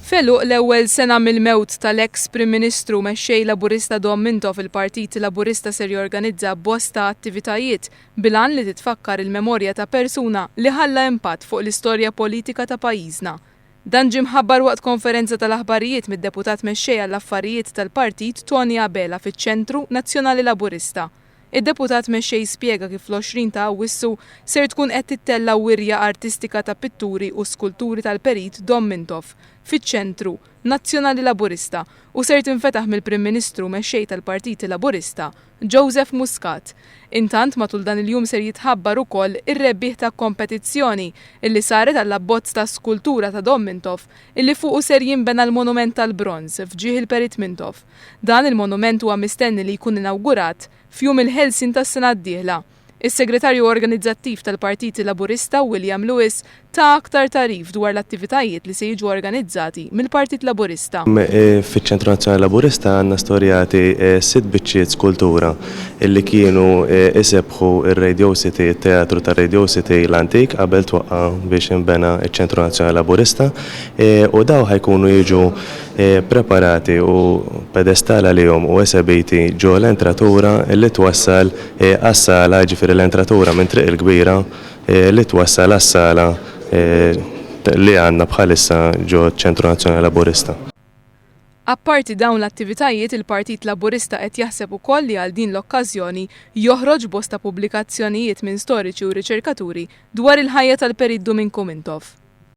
Feluq l-ewwel sena mill-mewt tal-eks Prim Ministru mexxej Laburista Dom Mintoff il-Partit Laburista ser jorganizza bosta attivitajiet bilan li titfakkar il-memorja ta' persuna li ħalla impatt fuq l-istorja politika ta' pajjiżna. Dan ġie mħabbar waqt konferenza tal-aħbarijiet mid-deputat mexxej għall-affarijiet tal-Partit Tony Abela fiċ-Ċentru Nazzjonali Laburista. Id-deputat mexxej spjega kif l-20 ta' Awwissu ser tkun qed tittella wirja artistika ta' pitturi u skulturi tal-Perit Dom Mintoff fiċ-Ċentru Nazzjonali Laburista u ser tinfetaħ mill-Prim Ministru mexxej tal-Partit Laburista Joseph Muscat. Intant matul dan il-jum ser jitħabbar ukoll ir-rebbieħ ta' kompetizzjoni illi saret għall-abbozz ta' skultura ta' Dom Mintoff illi fuqu ser jinbena l-monument tal-bronz f'ġieħ il-Perit Mintoff. Dan il-monument huwa mistenni li jkun inawgurat f'jum il-Ħelsien tas-sena d-dieħla. Is-Segretarju Organizzattiv tal-Partit Laburista William Lewis ta' aktar tarif dwar l-attivitajiet li se jiġu organizzati mill-Partit Laburista. Fiċ-Ċentru Nazzjonali Laburista għandna storjati 6 biċċiet skultura illi kienu isebħu ir-Radio City, it-Teatru tar-Radio City l-Antik qabel twaqqa biex inbena iċ-Ċentru Nazzjonali Laburista u daw ħajkunu jiġu preparati u pedestala lihom u esebiti ġo l-entratura li twassal għas-sala ġifieri l-entratura minn triq il-kbira li twassal għas-sala li għandna bħalissa ġo ċentru Nazzjonali Laburista. Apparti dawn l-attivitajiet il-Partit Laburista qed jaħseb ukoll li għal din l-okkażjoni joħroġ bosta pubblikazzjonijiet minn storiċi u riċerkaturi dwar il-ħajja tal-Perit Domingo Mintoff.